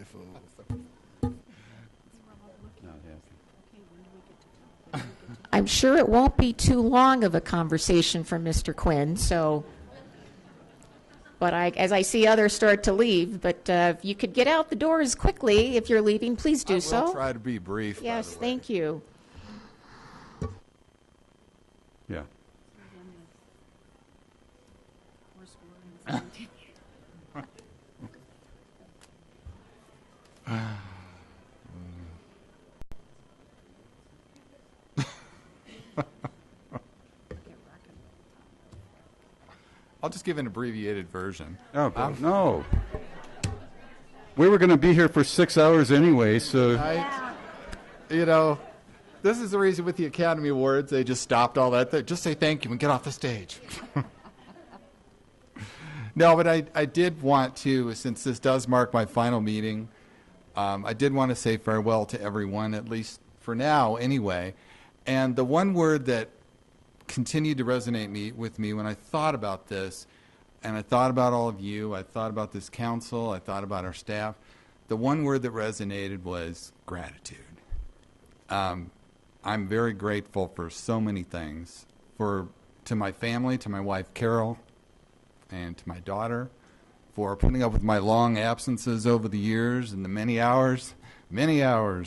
I'm sure it won't be too long of a conversation from Mr. Quinn, so, but as I see others start to leave, but if you could get out the doors quickly if you're leaving, please do so. I will try to be brief. Yes, thank you. Yeah. I'll just give an abbreviated version. Oh, no. We were going to be here for 6 hours anyway, so... You know, this is the reason with the Academy Awards, they just stopped all that. Just say thank you and get off the stage. No, but I did want to, since this does mark my final meeting, I did want to say farewell to everyone, at least for now anyway. And the one word that continued to resonate with me when I thought about this, and I thought about all of you, I thought about this council, I thought about our staff, the one word that resonated was gratitude. I'm very grateful for so many things, to my family, to my wife Carol, and to my daughter, for putting up with my long absences over the years and the many hours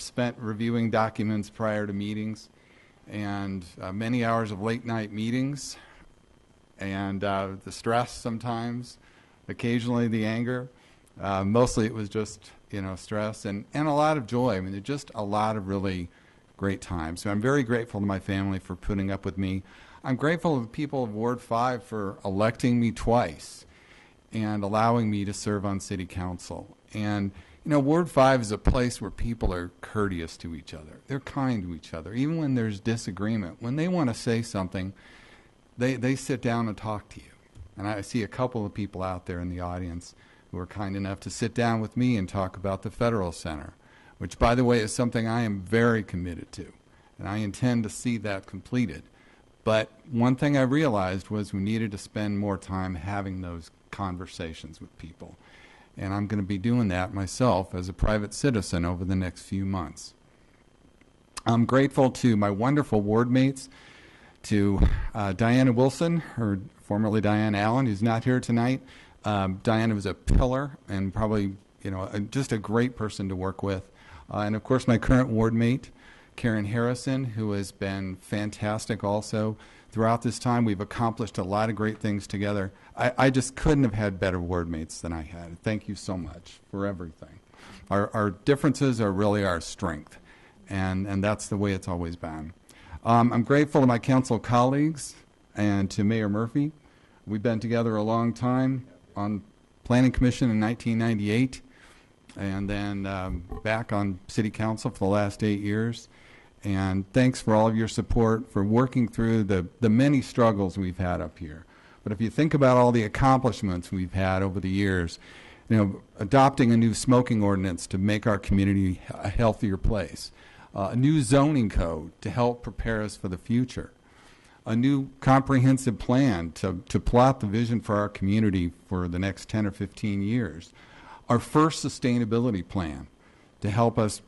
spent reviewing documents prior to meetings, and many hours of late night meetings, and the stress sometimes, occasionally the anger. Mostly it was just, stress and a lot of joy. I mean, just a lot of really great times. So I'm very grateful to my family for putting up with me. I'm grateful to the people of Ward 5 for electing me twice and allowing me to serve on City Council. And, Ward 5 is a place where people are courteous to each other. They're kind to each other, even when there's disagreement. When they want to say something, they sit down and talk to you. And I see a couple of people out there in the audience who are kind enough to sit down with me and talk about the Federal Center, which, by the way, is something I am very committed to, and I intend to see that completed. But one thing I realized was we needed to spend more time having those conversations with people. And I'm going to be doing that myself as a private citizen over the next few months. I'm grateful to my wonderful ward mates, to Diana Wilson, or formerly Diane Allen, who's not here tonight. Diana was a pillar and probably, just a great person to work with. And of course, my current ward mate, Karen Harrison, who has been fantastic also. Throughout this time, we've accomplished a lot of great things together. I just couldn't have had better ward mates than I had. Thank you so much for everything. Our differences are really our strength, and that's the way it's always been. I'm grateful to my council colleagues and to Mayor Murphy. We've been together a long time on Planning Commission in 1998, and then back on City Council for the last 8 years. And thanks for all of your support for working through the many struggles we've had up here. But if you think about all the accomplishments we've had over the years, adopting a new smoking ordinance to make our community a healthier place, a new zoning code to help prepare us for the future, a new comprehensive plan to plot the vision for our community for the next 10 or 15 years, our first sustainability plan to help us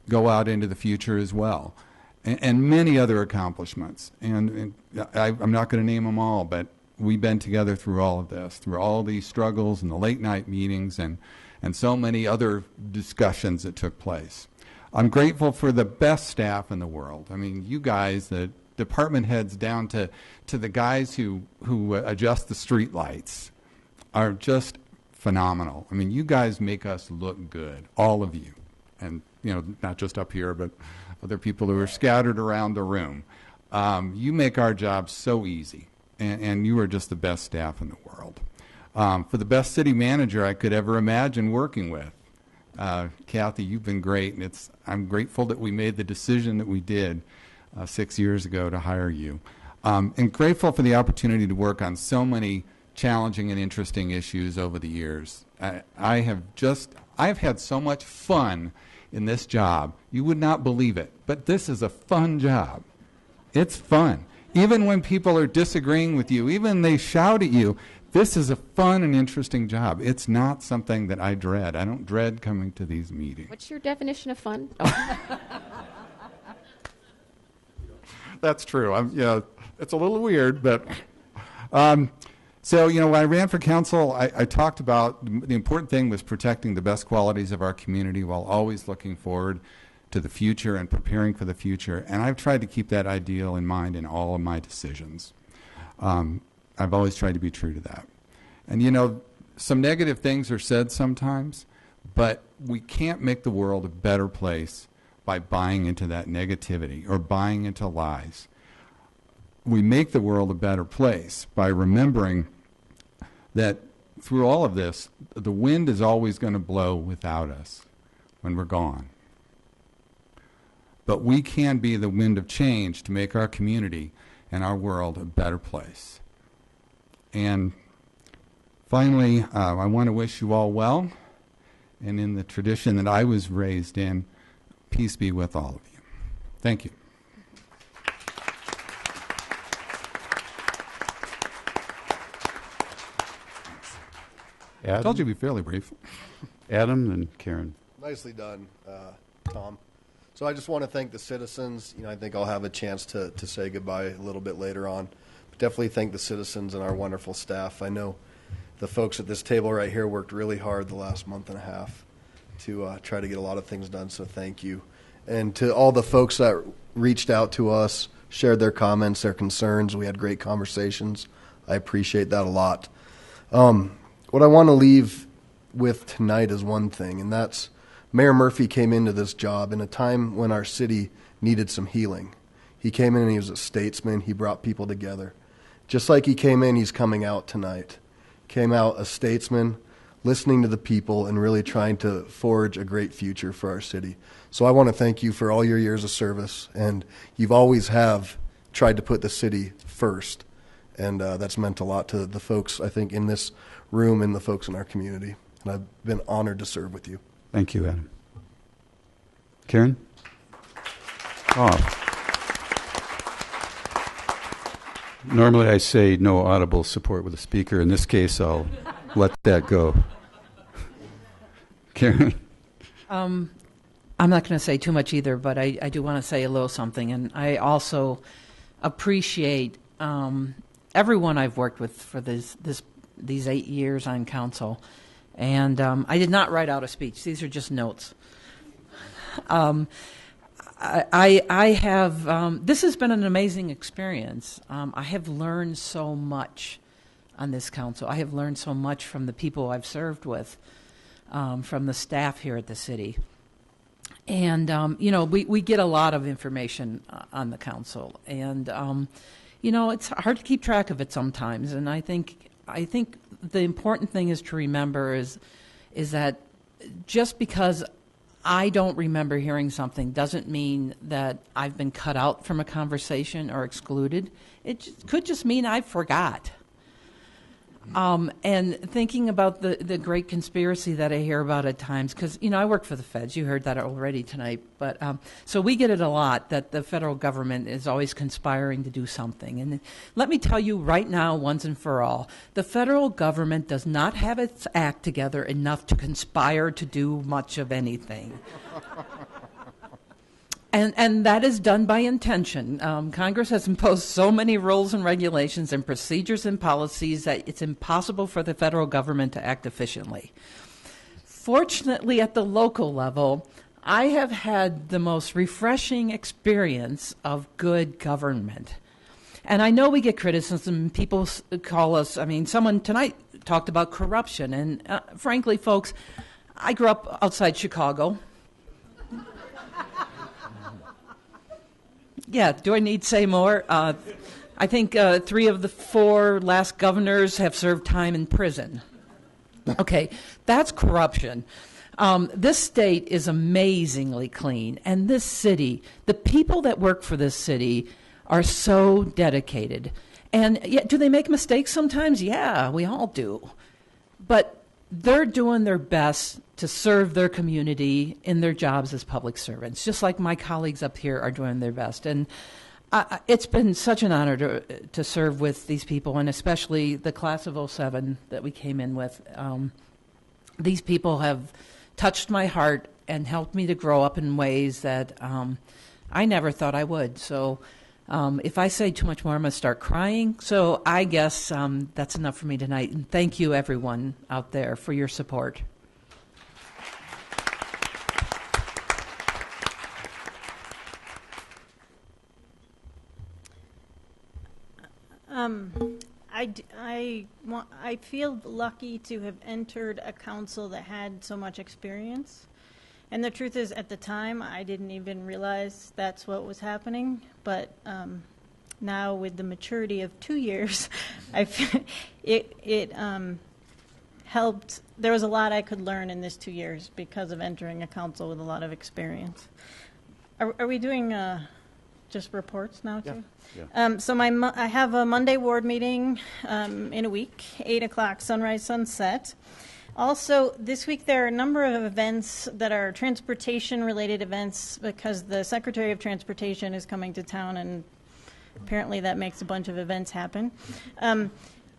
go out into the future as well, and many other accomplishments. And I'm not going to name them all, but we've been together through all of this, through all these struggles and the late night meetings and so many other discussions that took place. I'm grateful for the best staff in the world. I mean, you guys, the department heads down to the guys who adjust the street lights are just phenomenal. I mean, you guys make us look good, all of you. And, not just up here, but other people who are scattered around the room. You make our job so easy, and you are just the best staff in the world. For the best city manager I could ever imagine working with, Kathy, you've been great, and I'm grateful that we made the decision that we did 6 years ago to hire you. And grateful for the opportunity to work on so many challenging and interesting issues over the years. I've had so much fun in this job. You would not believe it, but this is a fun job. It's fun. Even when people are disagreeing with you, even they shout at you, this is a fun and interesting job. It's not something that I dread. I don't dread coming to these meetings. What's your definition of fun? Oh. That's true. It's a little weird, but so, when I ran for council, I talked about the important thing was protecting the best qualities of our community while always looking forward to the future and preparing for the future. And I've tried to keep that ideal in mind in all of my decisions. I've always tried to be true to that. And, some negative things are said sometimes, but we can't make the world a better place by buying into that negativity or buying into lies. We make the world a better place by remembering that through all of this, the wind is always going to blow without us when we're gone. But we can be the wind of change to make our community and our world a better place. And finally, I want to wish you all well. And in the tradition that I was raised in, peace be with all of you. Thank you. Adam? I told you to be fairly brief. Adam and Karen. Nicely done, Tom. So I just want to thank the citizens. I think I'll have a chance to say goodbye a little bit later on. But definitely thank the citizens and our wonderful staff. I know the folks at this table right here worked really hard the last month and a half to try to get a lot of things done, so thank you. And to all the folks that reached out to us, shared their comments, their concerns. We had great conversations. I appreciate that a lot. What I want to leave with tonight is one thing, and that's Mayor Murphy came into this job in a time when our city needed some healing. He came in and he was a statesman. He brought people together. Just like he came in, he's coming out tonight. Came out a statesman, listening to the people and really trying to forge a great future for our city. So I want to thank you for all your years of service, and you've always have tried to put the city first, and that's meant a lot to the folks, I think, in this room and the folks in our community. And I've been honored to serve with you. Thank you, Adam. Karen? Oh. Normally I say no audible support with the speaker. In this case, I'll let that go. Karen? I'm not going to say too much either, but I do want to say a little something. And I also appreciate everyone I've worked with for these 8 years on council. And I did not write out a speech. These are just notes. I have, this has been an amazing experience. I have learned so much on this council. I have learned so much from the people I've served with, from the staff here at the city. And, we get a lot of information on the council. And, it's hard to keep track of it sometimes. And I think the important thing is to remember is that just because I don't remember hearing something doesn't mean that I've been cut out from a conversation or excluded. It could just mean I forgot. And thinking about the great conspiracy that I hear about at times, because, I work for the feds. You heard that already tonight. But so we get it a lot that the federal government is always conspiring to do something. And let me tell you right now, once and for all, the federal government does not have its act together enough to conspire to do much of anything. And that is done by intention. Congress has imposed so many rules and regulations and procedures and policies that it's impossible for the federal government to act efficiently. Fortunately, at the local level, I have had the most refreshing experience of good government. And I know we get criticism. People call us, someone tonight talked about corruption. And frankly, folks, I grew up outside Chicago. Yeah, do I need to say more? I think 3 of the 4 last governors have served time in prison. Okay, that's corruption. This state is amazingly clean, and this city, the people that work for this city are so dedicated. And yeah, do they make mistakes sometimes? Yeah, we all do. But they're doing their best to serve their community in their jobs as public servants, just like my colleagues up here are doing their best. And it's been such an honor to serve with these people, and especially the class of '07 that we came in with. These people have touched my heart and helped me to grow up in ways that I never thought I would. So if I say too much more, I'm going to start crying. So I guess that's enough for me tonight. And thank you, everyone out there, for your support. I feel lucky to have entered a council that had so much experience. And the truth is, at the time, I didn't even realize that's what was happening. But now, with the maturity of 2 years, I feel it helped. There was a lot I could learn in this 2 years because of entering a council with a lot of experience. Are we doing just reports now, too? Yeah. So I have a Monday ward meeting in a week, 8 o'clock, sunrise, sunset. Also, this week there are a number of events that are transportation-related events because the Secretary of Transportation is coming to town, and apparently that makes a bunch of events happen.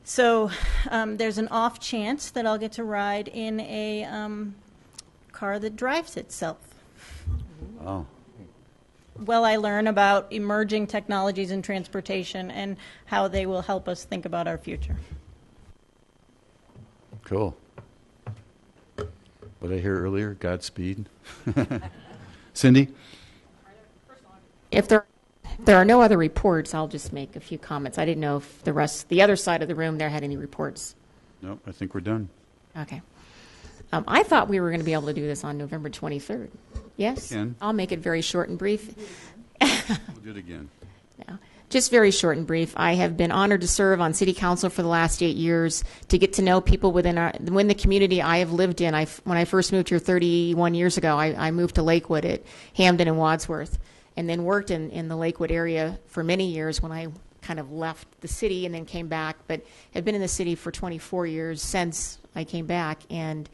So there's an off chance that I'll get to ride in a car that drives itself. Wow. Well, I learn about emerging technologies in transportation and how they will help us think about our future. Cool. What I hear earlier, Godspeed. Cindy? If there are no other reports, I'll just make a few comments. I didn't know if the other side of the room there had any reports. Nope, I think we're done. Okay. I thought we were going to be able to do this on November 23rd. Yes? Can. I'll make it very short and brief. We'll do it again. No, just very short and brief. I have been honored to serve on City Council for the last 8 years, to get to know people within the community I have lived in. When I first moved here 31 years ago, I moved to Lakewood at Hamden and Wadsworth, and then worked in the Lakewood area for many years when I kind of left the city and then came back, but have been in the city for 24 years since I came back. And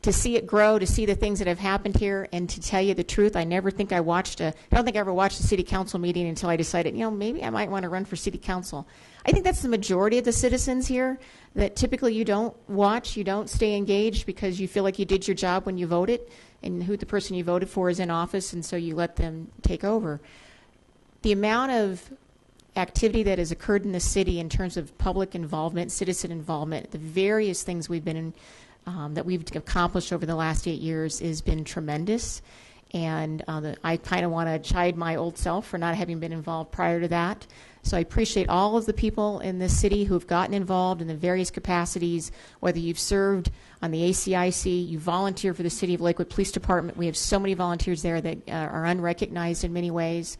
to see it grow, to see the things that have happened here, and to tell you the truth, I don't think I ever watched a city council meeting until I decided, maybe I might want to run for city council. I think that's the majority of the citizens here, that typically you don't watch, you don't stay engaged because you feel like you did your job when you voted, and who the person you voted for is in office, and so you let them take over. The amount of activity that has occurred in the city in terms of public involvement, citizen involvement, the various things we've been in, that we've accomplished over the last 8 years has been tremendous. And I kind of want to chide my old self for not having been involved prior to that. So I appreciate all of the people in this city who have gotten involved in the various capacities, whether you've served on the ACIC, you volunteer for the City of Lakewood Police Department. We have so many volunteers there that are unrecognized in many ways.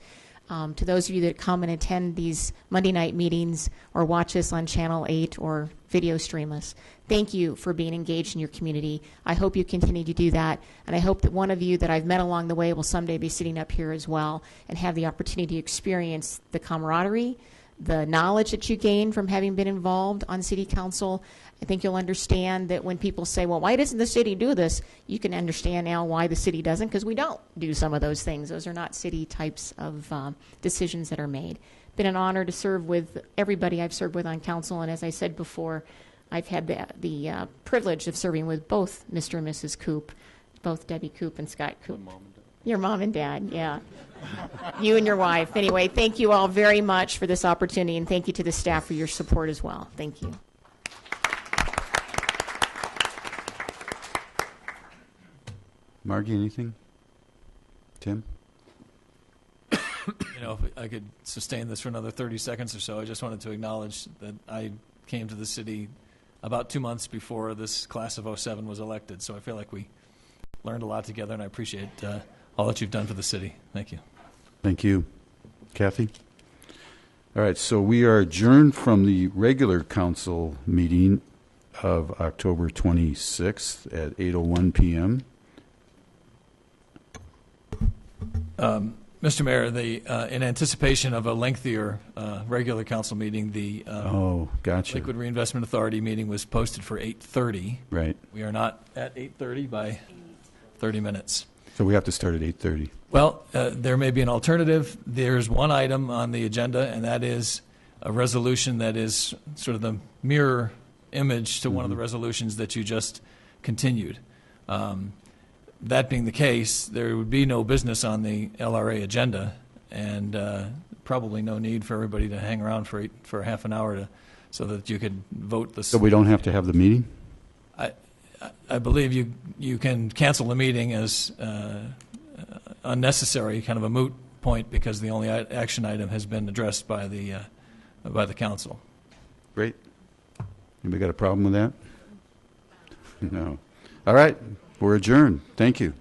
To those of you that come and attend these Monday night meetings or watch us on Channel 8 or video stream us, thank you for being engaged in your community. I hope you continue to do that, and I hope that one of you that I've met along the way will someday be sitting up here as well and have the opportunity to experience the camaraderie, the knowledge that you gain from having been involved on City Council. I think you'll understand that when people say, well, why doesn't the city do this? You can understand now why the city doesn't, because we don't do some of those things. Those are not city types of decisions that are made. Been an honor to serve with everybody I've served with on council, and as I said before, I've had the privilege of serving with both Mr. and Mrs. Coop, both Debbie Coop and Scott Coop. Your mom and dad, yeah. You and your wife. Anyway, thank you all very much for this opportunity, and thank you to the staff for your support as well. Thank you. Margie, anything? Tim? You know, if I could sustain this for another 30 seconds or so, I just wanted to acknowledge that I came to the city about 2 months before this class of 07 was elected, so I feel like we learned a lot together, and I appreciate all that you've done for the city. Thank you. Thank you. Kathy? All right, so we are adjourned from the regular council meeting of October 26th at 8:01 p.m. Mr. Mayor, in anticipation of a lengthier regular council meeting, the gotcha. Lakewood Reinvestment Authority meeting was posted for 8:30. Right. We are not at 8:30 by 30 minutes. So we have to start at 8:30. Well, there may be an alternative. There's one item on the agenda, and that is a resolution that is sort of the mirror image to one of the resolutions that you just continued. That being the case, there would be no business on the LRA agenda, and probably no need for everybody to hang around for half an hour so that you could vote this. So we don't have to have the meeting? I believe you can cancel the meeting as unnecessary, kind of a moot point, because the only action item has been addressed by the council. Great. Anybody got a problem with that? No. All right. We're adjourned. Thank you.